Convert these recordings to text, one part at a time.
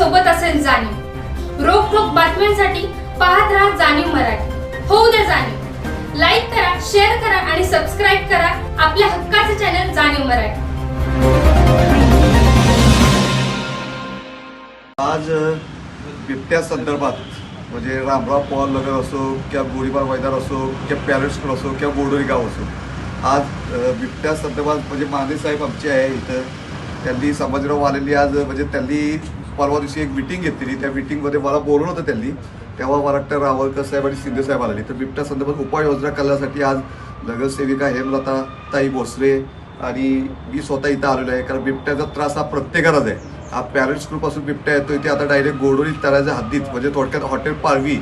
सोबत असेल जाणीव। रोखोक बातम्यांसाठी पाहत राहा जाणीव मराठी। होऊ द्या जाणीव। लाईक करा, शेअर करा आणि सबस्क्राईब करा आपल्या हक्काचे चॅनल जाणीव मराठी। आज बिबट्या संदर्भात म्हणजे रामराव पवार नगर असो किंवा गोळीबार मैदान असो किंवा पॅरेंट स्कूल असो किंवा बोर्डोरी गाव असो, आज बिबट्या संदर्भात म्हणजे माने साहेब आमचे आहे इथं, त्यांनी संभाजीराव आलेली आज म्हणजे त्यांनी परवा दिवशी एक मिटिंग घेतलेली। त्या मिटिंगमध्ये मला बोलवलं होतं त्यांनी, तेव्हा मला वाटतं रावळकर साहेब आणि शिंदे साहेब आलेली। तर बिबट्या संदर्भात उपाययोजना करण्यासाठी आज नगरसेविका हेमलता ताई भोसले आणि मी स्वतः इथं आलेलो आहे। कारण बिबट्याचा त्रास हा प्रत्येकालाच आहे। हा पॅरेंट स्कूलपासून बिबट्या येतो इथे आता डायरेक्ट गोडोरी तळ्याच्या हद्दीत म्हणजे थोडक्यात हॉटेल पारवी,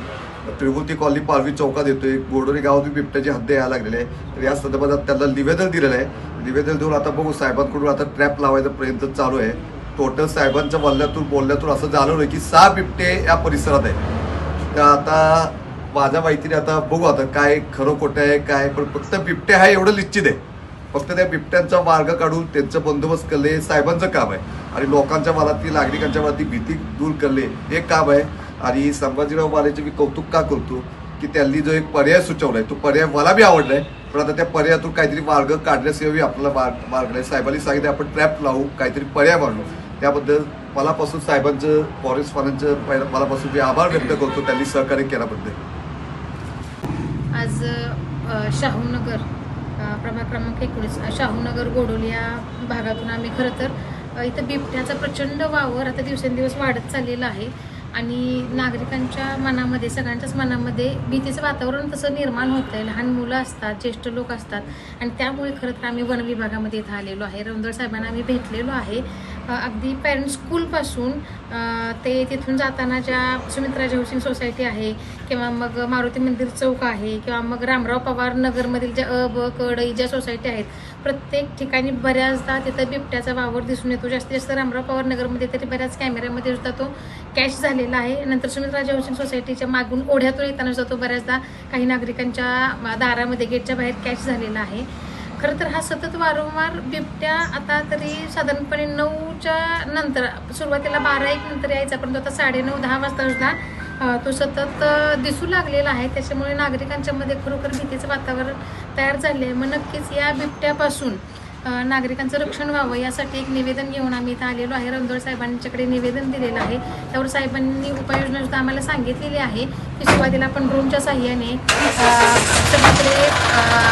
त्रिमूर्ती कॉलनी पारवी चौकात येतोय। गोडोरी गावातून बिबट्याची हद्द यायला लागलेली आहे। तर या संदर्भात त्यांना निवेदन दिलेलं आहे। निवेदन देऊन आता बघू साहेबांकडून आता ट्रॅप लावायचा प्रयत्न चालू आहे। टोटल साहेबांच्या बोलण्यातून असं जाणवलं की 6 बिबटे या परिसरात आहे। तर आता माझ्या माहितीने आता बघू आता काय खरं खोटं आहे काय, पण फक्त बिबटे आहे एवढं निश्चित आहे। फक्त त्या बिबट्यांचा मार्ग काढून त्यांचं बंदोबस्त करणे साहेबांचं काम आहे आणि लोकांच्या मनातली नागरिकांच्या मनातली भीती दूर करणे हे काम आहे। आणि संभाजीराव मानेचे मी कौतुक का करतो की त्यांनी जो एक पर्याय सुचवलाय तो पर्याय मला बी आवडलाय, पण आता त्या पर्यायातून काहीतरी मार्ग काढण्याशिवाय आपल्याला मार्ग नाही। साहेबांनी सांगितलं आपण ट्रॅप लावू, काहीतरी पर्याय मांडू। त्याबद्दल मलापासून साहेबांचं फॉरेस्ट फानांचं मलापासून मी आभार व्यक्त करतो त्यांनी सहकार्य केल्याबद्दल। आज शाहूनगर प्रभाग क्रमांक 19 शाहूनगर गोडोली या भागातून आम्ही खरं तर इथं बिबट्याचा प्रचंड वावर आता दिवसेंदिवस वाढत चाललेला आहे आणि नागरिकांच्या मनामध्ये सगळ्यांच्याच मनामध्ये भीतीचं वातावरण तसं निर्माण होतं आहे। लहान मुलं असतात, ज्येष्ठ लोक असतात आणि त्यामुळे खरं तर आम्ही वन विभागामध्ये इथं आलेलो आहे। रौंदळ साहेबांना आम्ही भेटलेलो आहे। अगदी पॅरेंट स्कूलपासून ते तिथून जाताना ज्या सुमित्राजी हाऊसिंग सोसायटी आहे किंवा मग मारुती मंदिर चौक आहे किंवा मग रामराव पवार नगरमधील ज्या ब क ड ज्या सोसायटी आहेत, प्रत्येक ठिकाणी बऱ्याचदा तिथं बिबट्याचा वावर दिसून येतो। जास्तीत जास्त रामराव पवार नगरमध्ये तरी बऱ्याच कॅमेऱ्यामध्ये सुद्धा तो कॅच झालेला आहे। नंतर सुमित्राजी हाऊसिंग सोसायटीच्या मागून ओढ्यातून येताना सुद्धा तो बऱ्याचदा काही नागरिकांच्या दारामध्ये गेटच्या बाहेर कॅच झालेला आहे। खरं तर हा सतत वारंवार बिबट्या आता तरी साधारणपणे 9च्या नंतर सुरुवातीला 12-1 नंतर यायचा, परंतु आता 9:30-10 वाजता सुद्धा तो सतत दिसू लागलेला आहे। त्याच्यामुळे नागरिकांच्या मध्ये खरोखर भीतीचं वातावरण तयार झाले आहे। मग नक्कीच या बिबट्यापासून नागरिकांचं रक्षण व्हावं यासाठी एक निवेदन घेऊन आम्ही इथं आलेलो आहे। रौंदळ साहेबांच्याकडे निवेदन दिलेलं आहे। त्यावर साहेबांनी उपाययोजना सुद्धा आम्हाला सांगितलेली आहे की सुरुवातीला आपण ड्रोनच्या साह्याने सगळीकडे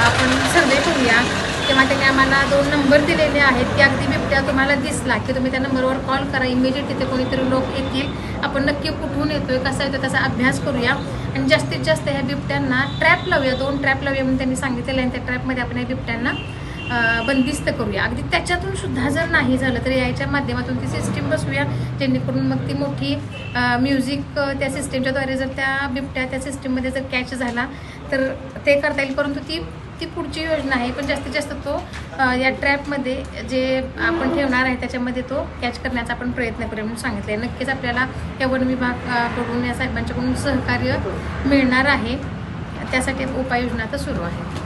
आपण सर्वे करूया किंवा त्यांनी आम्हाला 2 नंबर दिलेले आहेत की अगदी बिबट्या तुम्हाला दिसला की तुम्ही त्या नंबरवर कॉल करा, इमिजिएट तिथे कोणीतरी लोक येतील, आपण नक्की कुठून येतोय कसा येतोय त्याचा अभ्यास करूया आणि जास्तीत जास्त ह्या बिबट्यांना ट्रॅप लावूया, 2 ट्रॅप लावूया म्हणून त्यांनी सांगितलेलं आहे। त्या ट्रॅपमध्ये आपण या बिबट्यांना बंदिस्त करूया। अगदी त्याच्यातून सुद्धा जर नाही झालं तर याच्या माध्यमातून ती सिस्टीम बसवूया जेणेकरून मग ती मोठी म्युझिक त्या सिस्टीमच्याद्वारे जर त्या बिबट्या त्या सिस्टीममध्ये जर कॅच झाला तर ते करता येईल। परंतु ती पुढची योजना आहे, पण जास्तीत जास्त तो या ट्रॅपमध्ये जे आपण ठेवणार आहे त्याच्यामध्ये तो कॅच करण्याचा आपण प्रयत्न करूया म्हणून सांगितले आहे। नक्कीच आपल्याला या वन विभागाकडून या साहेबांच्याकडून सहकार्य मिळणार आहे, त्यासाठी उपाययोजना आता सुरू आहे।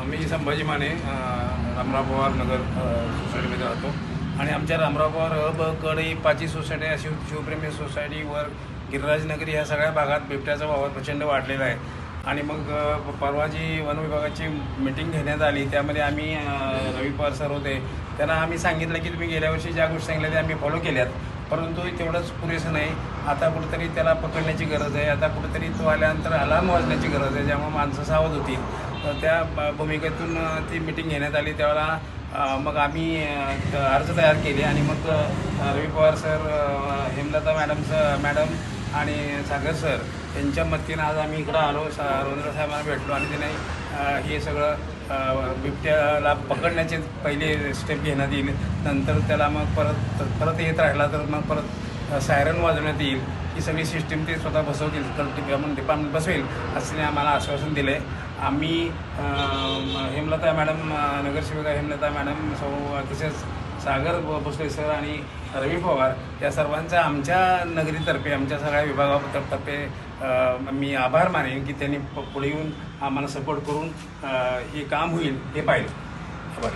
मी संभाजी माने रामराव पवार नगर सोसायटीमध्ये राहतो आणि आमच्या रामराव पवार ब कडे 5 सोसायटी अशी शिवप्रेमी सोसायटीवर गिरिराजनगरी ह्या सगळ्या भागात बिबट्याचा वावर प्रचंड वाढलेला आहे। आणि मग परवा जी वन विभागाची मीटिंग घेण्यात आली त्यामध्ये आम्ही रवी पवार सर होते, त्यांना आम्ही सांगितलं की तुम्ही गेल्या वर्षी ज्या गोष्टी सांगितल्या त्या आम्ही फॉलो केल्यात, परंतु तेवढंच पुरेसं नाही। आता कुठेतरी त्याला पकडण्याची गरज आहे, आता कुठेतरी तो आल्यानंतर अलार्म वाजण्याची गरज आहे, ज्यामुळे माणसं सावध होतील। तर त्या भूमिकेतून ती मीटिंग घेण्यात आली। त्यावेळेला मग आम्ही अर्ज तयार केले आणि मग रवी पवार सर, हेमलता मॅडम आणि सागर सर यांच्या मदतीनं आज आम्ही इकडं आलो, रौंदळ साहेबांना भेटलो आणि त्याने हे सगळं बिबट्याला पकडण्याचे पहिले स्टेप घेण्यात येईल। नंतर त्याला मग परत येत राहिला तर मग परत सायरन वाजवण्यात येईल। ही सगळी सिस्टीम ते स्वतः बसवतील, डिपार्टमेंट बसवेल असं आम्हाला आश्वासन दिलं आहे। आम्ही हेमलता मॅडम, नगरसेविका हेमलता मॅडम, तसेच सागर भोसले सर आणि रवी पवार या सर्वांचा आमच्या नगरीतर्फे आमच्या सगळ्या विभागातर्फे मी आभार मानेन की त्यांनी पुढे येऊन आम्हाला सपोर्ट करून हे काम होईल हे पाहिलं। आभार।